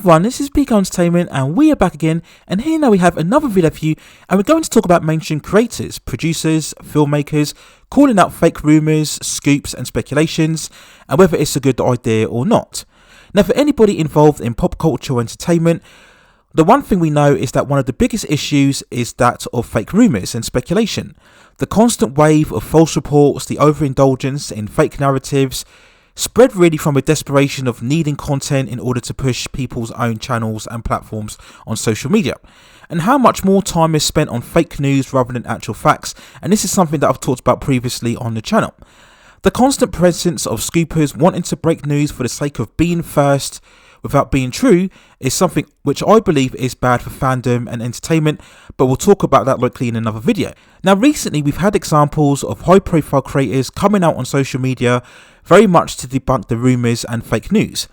everyone, this is Peak Entertainment and we are back again, and here now we have another video for you, and we're going to talk about mainstream creators, producers, filmmakers, calling out fake rumours, scoops and speculations, and whether it's a good idea or not. Now, for anybody involved in pop culture or entertainment, the one thing we know is that one of the biggest issues is that of fake rumours and speculation. The constant wave of false reports, the overindulgence in fake narratives, spread really from a desperation of needing content in order to push people's own channels and platforms on social media. And how much more time is spent on fake news rather than actual facts, and this is something that I've talked about previously on the channel. The constant presence of scoopers wanting to break news for the sake of being first without being true is something which I believe is bad for fandom and entertainment, but we'll talk about that likely in another video. Now, recently we've had examples of high profile creators coming out on social media very much to debunk the rumours and fake news.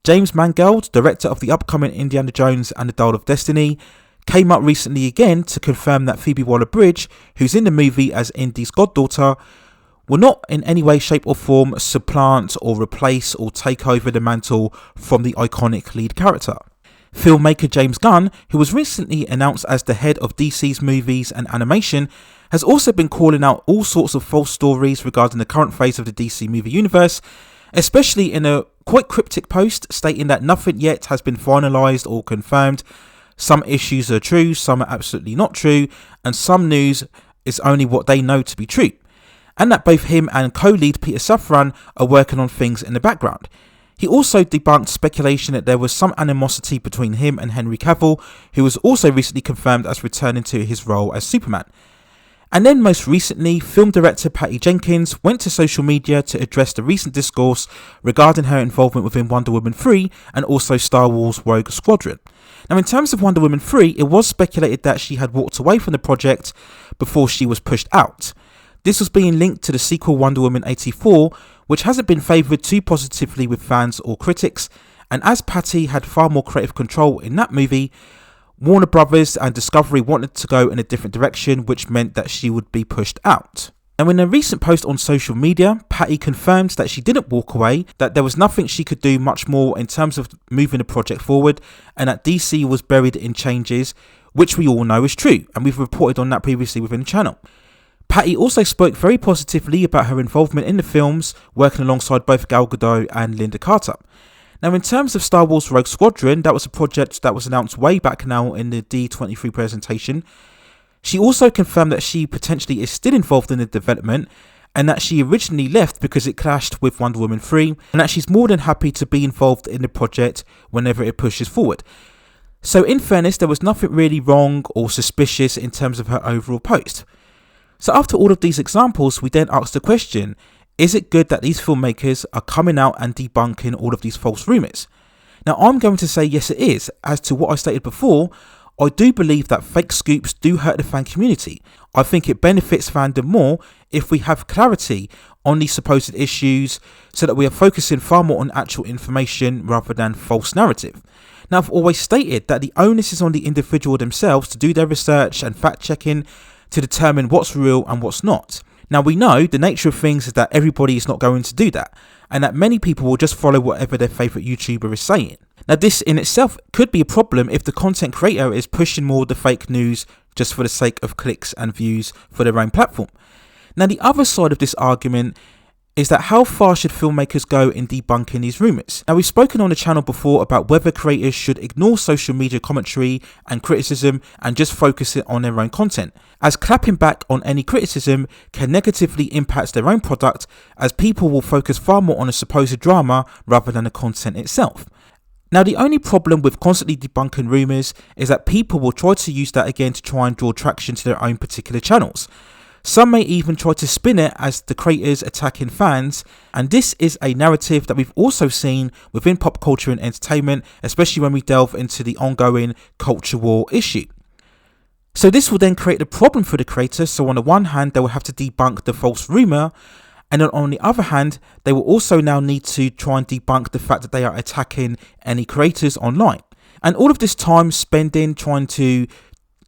James Mangold, director of the upcoming Indiana Jones and the Dial of Destiny, came out recently again to confirm that Phoebe Waller-Bridge, who's in the movie as Indy's goddaughter, will not in any way, shape or form supplant or replace or take over the mantle from the iconic lead character. Filmmaker James Gunn, who was recently announced as the head of DC's movies and animation, has also been calling out all sorts of false stories regarding the current phase of the DC movie universe, especially in a quite cryptic post stating that nothing yet has been finalised or confirmed. Some issues are true, some are absolutely not true, and some news is only what they know to be true. And that both him and co-lead Peter Safran are working on things in the background. He also debunked speculation that there was some animosity between him and Henry Cavill, who was also recently confirmed as returning to his role as Superman. And then most recently, film director Patty Jenkins went to social media to address the recent discourse regarding her involvement within Wonder Woman 3 and also Star Wars Rogue Squadron. Now, in terms of Wonder Woman 3, it was speculated that she had walked away from the project before she was pushed out. This was being linked to the sequel Wonder Woman 84, which hasn't been favoured too positively with fans or critics, and as Patty had far more creative control in that movie, Warner Brothers and Discovery wanted to go in a different direction, which meant that she would be pushed out. Now, in a recent post on social media, Patty confirmed that she didn't walk away, that there was nothing she could do much more in terms of moving the project forward, and that DC was buried in changes, which we all know is true, and we've reported on that previously within the channel. Patty also spoke very positively about her involvement in the films, working alongside both Gal Gadot and Linda Carter. Now, in terms of Star Wars Rogue Squadron, that was a project that was announced way back now in the D23 presentation. She also confirmed that she potentially is still involved in the development, and that she originally left because it clashed with Wonder Woman 3, and that she's more than happy to be involved in the project whenever it pushes forward. So in fairness, there was nothing really wrong or suspicious in terms of her overall post. So after all of these examples, we then asked the question, is it good that these filmmakers are coming out and debunking all of these false rumours? Now, I'm going to say yes it is. As to what I stated before, I do believe that fake scoops do hurt the fan community. I think it benefits fandom more if we have clarity on these supposed issues, so that we are focusing far more on actual information rather than false narrative. Now, I've always stated that the onus is on the individual themselves to do their research and fact checking to determine what's real and what's not. Now, we know the nature of things is that everybody is not going to do that, and that many people will just follow whatever their favourite YouTuber is saying. Now, this in itself could be a problem if the content creator is pushing more of the fake news just for the sake of clicks and views for their own platform. Now, the other side of this argument is that how far should filmmakers go in debunking these rumours? Now, we've spoken on the channel before about whether creators should ignore social media commentary and criticism and just focus it on their own content, as clapping back on any criticism can negatively impact their own product, as people will focus far more on a supposed drama rather than the content itself. Now, the only problem with constantly debunking rumours is that people will try to use that again to try and draw traction to their own particular channels. Some may even try to spin it as the creators attacking fans, and this is a narrative that we've also seen within pop culture and entertainment, especially when we delve into the ongoing culture war issue. So this will then create a problem for the creators. So on the one hand, they will have to debunk the false rumour, and then on the other hand, they will also now need to try and debunk the fact that they are attacking any creators online. And all of this time spending trying to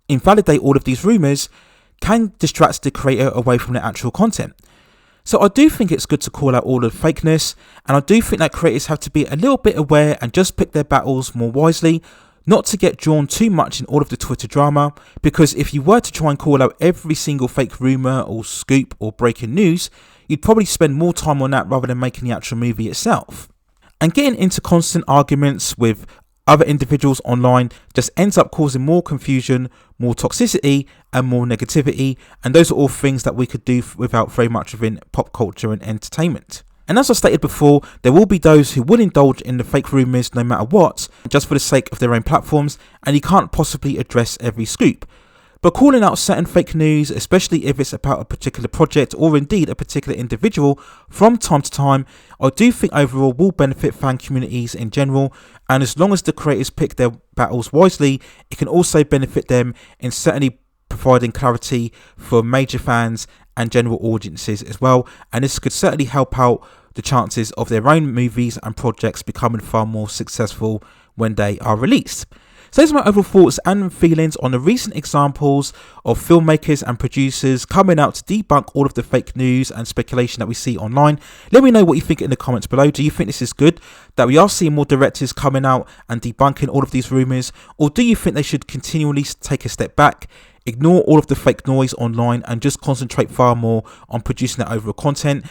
invalidate all of these rumours can distract the creator away from the actual content. So I do think it's good to call out all the fakeness, and I do think that creators have to be a little bit aware and just pick their battles more wisely, not to get drawn too much in all of the Twitter drama, because if you were to try and call out every single fake rumour or scoop or breaking news, you'd probably spend more time on that rather than making the actual movie itself. And getting into constant arguments with other individuals online just ends up causing more confusion, more toxicity and more negativity, and those are all things that we could do without very much within pop culture and entertainment. And as I stated before, there will be those who will indulge in the fake rumours no matter what, just for the sake of their own platforms, and you can't possibly address every scoop. But calling out certain fake news, especially if it's about a particular project or indeed a particular individual from time to time, I do think overall will benefit fan communities in general, and as long as the creators pick their battles wisely, it can also benefit them in certainly providing clarity for major fans and general audiences as well, and this could certainly help out the chances of their own movies and projects becoming far more successful when they are released. So those are my overall thoughts and feelings on the recent examples of filmmakers and producers coming out to debunk all of the fake news and speculation that we see online. Let me know what you think in the comments below. Do you think this is good, that we are seeing more directors coming out and debunking all of these rumours, or do you think they should continually take a step back, ignore all of the fake noise online and just concentrate far more on producing that overall content,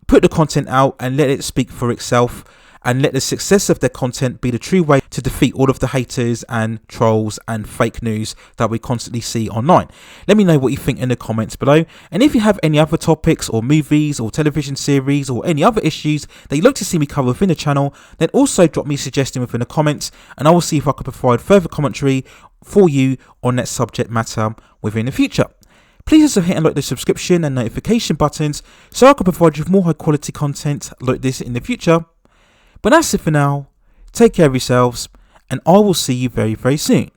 put the content out and let it speak for itself, and let the success of their content be the true way to defeat all of the haters and trolls and fake news that we constantly see online? Let me know what you think in the comments below, and if you have any other topics or movies or television series or any other issues that you'd like to see me cover within the channel, then also drop me a suggestion within the comments and I will see if I can provide further commentary for you on that subject matter within the future. Please also hit and like the subscription and notification buttons so I can provide you with more high quality content like this in the future. But that's it for now. Take care of yourselves, and I will see you very, very soon.